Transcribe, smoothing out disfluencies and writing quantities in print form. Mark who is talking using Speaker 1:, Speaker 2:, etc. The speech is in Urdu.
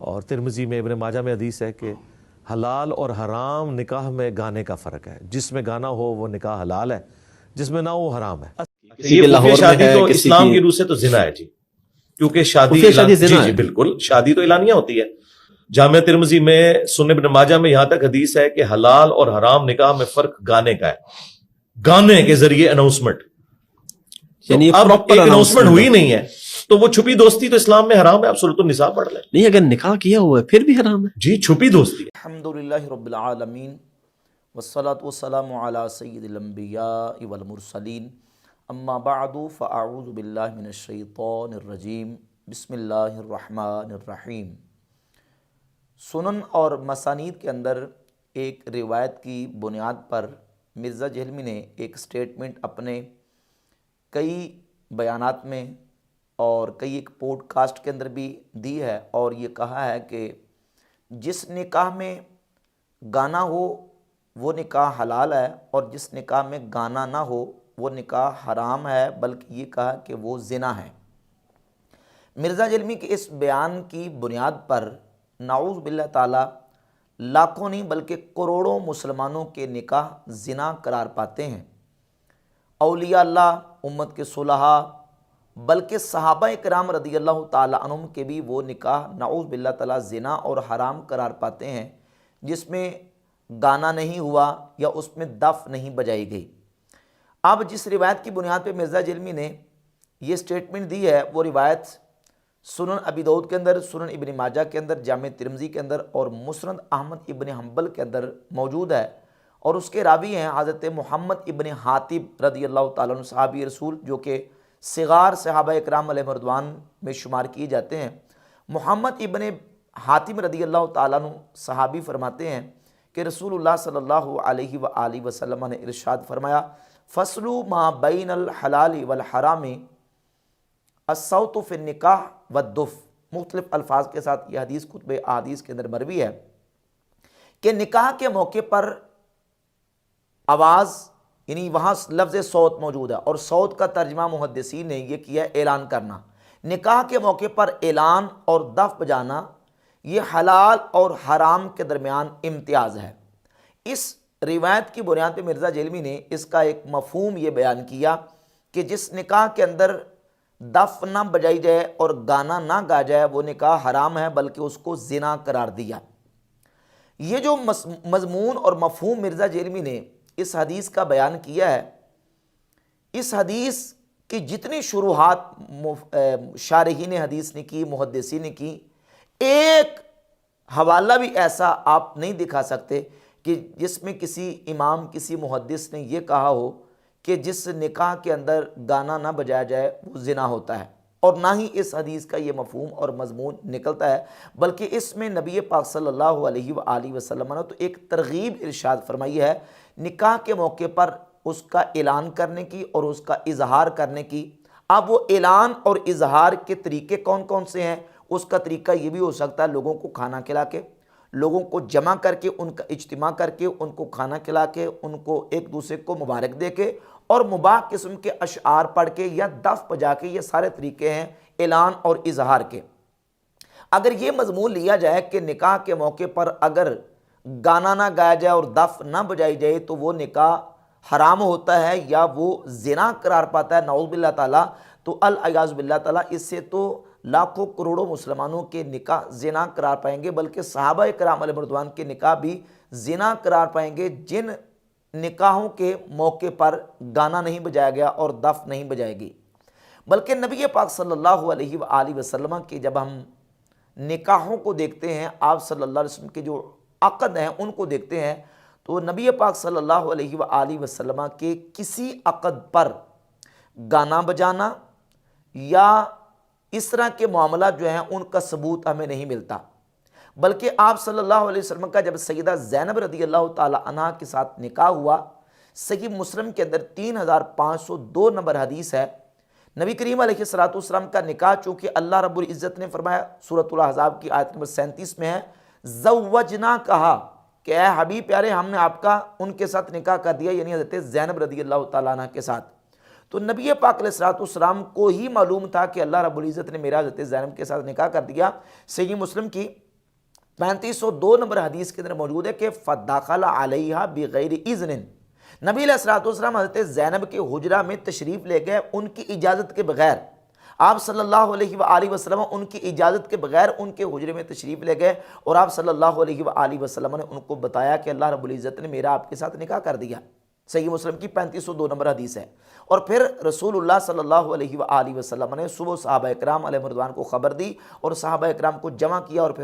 Speaker 1: اور ترمذی میں ابن ماجہ میں حدیث ہے کہ حلال اور حرام نکاح میں گانے کا فرق ہے، جس میں گانا ہو وہ نکاح حلال ہے، جس میں نہ ہو حرام ہے۔
Speaker 2: یہ خفیہ شادی تو اسلام کی روح سے تو زنا ہے جی، کیونکہ شادی جی بالکل شادی تو اعلانیہ ہوتی ہے۔ جامع ترمذی میں، سنن ابن ماجہ میں یہاں تک حدیث ہے کہ حلال اور حرام نکاح میں فرق گانے کا ہے، گانے کے ذریعے اناؤنسمنٹ، یعنی اب ایک اناؤنسمنٹ ہوئی نہیں ہے تو وہ چھپی دوستی تو اسلام میں حرام ہے۔ آپ سورۃ النساء پڑھ لیں،
Speaker 3: نہیں اگر نکاح کیا ہوا ہے پھر بھی حرام ہے
Speaker 2: جی، چھپی دوستی۔
Speaker 4: الحمدللہ رب العالمین والصلاة والسلام علی سید الانبیاء والمرسلین، اما بعد فاعوذ باللہ من الشیطان الرجیم، بسم اللہ الرحمن الرحیم۔ سنن اور مسانید کے اندر ایک روایت کی بنیاد پر مرزا جہلمی نے ایک سٹیٹمنٹ اپنے کئی بیانات میں اور کئی ایک پوڈ کاسٹ کے اندر بھی دی ہے، اور یہ کہا ہے کہ جس نکاح میں گانا ہو وہ نکاح حلال ہے، اور جس نکاح میں گانا نہ ہو وہ نکاح حرام ہے، بلکہ یہ کہا کہ وہ زنا ہے۔ مرزا جہلمی کے اس بیان کی بنیاد پر نعوذ باللہ تعالی لاکھوں نہیں بلکہ کروڑوں مسلمانوں کے نکاح زنا قرار پاتے ہیں۔ اولیاء اللہ، امت کے صلحاء، بلکہ صحابہ کرام رضی اللہ تعالی عنہم کے بھی وہ نکاح نعوذ باللہ تعالی زنا اور حرام قرار پاتے ہیں جس میں گانا نہیں ہوا یا اس میں دف نہیں بجائی گئی۔ اب جس روایت کی بنیاد پہ مرزا جہلمی نے یہ سٹیٹمنٹ دی ہے وہ روایت سنن ابی داؤد کے اندر، سنن ابن ماجہ کے اندر، جامع ترمذی کے اندر اور مسند احمد ابن حنبل کے اندر موجود ہے، اور اس کے راوی ہیں حضرت محمد ابن حاتب رضی اللہ تعالیٰ عنہ صحابی رسول، جو کہ صغار صحابہ اکرام علیہ رضوان میں شمار کیے جاتے ہیں۔ محمد ابن حاتم رضی اللہ تعالیٰ عنہ صحابی فرماتے ہیں کہ رسول اللہ صلی اللہ علیہ وآلہ وسلم نے ارشاد فرمایا، فصلوا ما بین الحلال والحرام الصوت فی النکاح والدف۔ مختلف الفاظ کے ساتھ یہ حدیث کتب احادیث کے اندر مروی ہے کہ نکاح کے موقع پر آواز، یعنی وہاں لفظ صوت موجود ہے، اور صوت کا ترجمہ محدثین نے یہ کیا ہے اعلان کرنا۔ نکاح کے موقع پر اعلان اور دف بجانا یہ حلال اور حرام کے درمیان امتیاز ہے۔ اس روایت کی بنیاد پہ مرزا جہلمی نے اس کا ایک مفہوم یہ بیان کیا کہ جس نکاح کے اندر دف نہ بجائی جائے اور گانا نہ گا جائے وہ نکاح حرام ہے، بلکہ اس کو زنا قرار دیا۔ یہ جو مضمون اور مفہوم مرزا جہلمی نے اس حدیث کا بیان کیا ہے، اس حدیث کی جتنی شروحات شارحین حدیث نے کی، محدثین نے کی، ایک حوالہ بھی ایسا آپ نہیں دکھا سکتے کہ جس میں کسی امام، کسی محدث نے یہ کہا ہو کہ جس نکاح کے اندر گانا نہ بجایا جائے وہ زنا ہوتا ہے، اور نہ ہی اس حدیث کا یہ مفہوم اور مضمون نکلتا ہے، بلکہ اس میں نبی پاک صلی اللہ علیہ وآلہ وسلم نے تو ایک ترغیب ارشاد فرمائی ہے نکاح کے موقع پر اس کا اعلان کرنے کی اور اس کا اظہار کرنے کی۔ اب وہ اعلان اور اظہار کے طریقے کون کون سے ہیں؟ اس کا طریقہ یہ بھی ہو سکتا ہے لوگوں کو کھانا کھلا کے، لوگوں کو جمع کر کے، ان کا اجتماع کر کے، ان کو کھانا کھلا کے، ان کو ایک دوسرے کو مبارک دے کے، اور مباح قسم کے اشعار پڑھ کے یا دف بجا کے۔ یہ سارے طریقے ہیں اعلان اور اظہار کے۔ اگر یہ مضمون لیا جائے کہ نکاح کے موقع پر اگر گانا نہ گایا جائے اور دف نہ بجائی جائے تو وہ نکاح حرام ہوتا ہے یا وہ زنا قرار پاتا ہے، نعوذ باللہ تعالیٰ، تو العیاذ باللہ تعالیٰ اس سے تو لاکھوں کروڑوں مسلمانوں کے نکاح زنا قرار پائیں گے، بلکہ صحابہ کرام علیہ رضوان کے نکاح بھی زنا قرار پائیں گے جن نکاحوں کے موقع پر گانا نہیں بجایا گیا اور دف نہیں بجائے گی۔ بلکہ نبی پاک صلی اللہ علیہ وآلہ وسلم کی جب ہم نکاحوں کو دیکھتے ہیں، آپ صلی اللہ علیہ وسلم کے جو عقد ہیں ان کو دیکھتے ہیں، تو نبی پاک صلی اللہ علیہ وآلہ وسلم کے کسی عقد پر گانا بجانا یا اس طرح کے معاملات جو ہیں ان کا ثبوت ہمیں نہیں ملتا، بلکہ آپ صلی اللہ علیہ وسلم کا جب سیدہ زینب رضی اللہ تعالی عنہ کے ساتھ نکاح ہوا، صحیح مسلم کے اندر 3502 نمبر حدیث ہے، نبی کریم علیہ السلام کا نکاح چونکہ اللہ رب العزت نے فرمایا سورۃ الاحزاب کی آیت نمبر 37 میں ہے، زوجنا، کہا کہ اے حبیب پیارے ہم نے آپ کا ان کے ساتھ نکاح کر دیا، یعنی حضرت زینب رضی اللہ تعالیٰ عنہ کے ساتھ۔ تو نبی پاک علیہ السلام کو ہی معلوم تھا کہ اللہ رب العزت نے میرا حضرت زینب کے ساتھ نکاح کر دیا۔ صحیح مسلم کی 3502 نمبر حدیث کے اندر موجود ہے کہ فدخل علیہا بغیر اذن، نبی علیہ الصلوۃ والسلام حضرت زینب کے حجرہ میں تشریف لے گئے ان کی اجازت کے بغیر، آپ صلی اللہ علیہ وآلہ وسلم ان کی اجازت کے بغیر ان کے حجرے میں تشریف لے گئے، اور آپ صلی اللہ علیہ وآلہ وسلم نے ان کو بتایا کہ اللہ رب العزت نے میرا آپ کے ساتھ نکاح کر دیا۔ صحیح مسلم کی 3502 نمبر حدیث ہے۔ اور پھر رسول اللہ صلی اللہ علیہ وآلہ وسلم نے صبح صحابہ اکرام علیہ رضوان کو خبر دی اور صحابہ اکرام کو جمع کیا اور پھر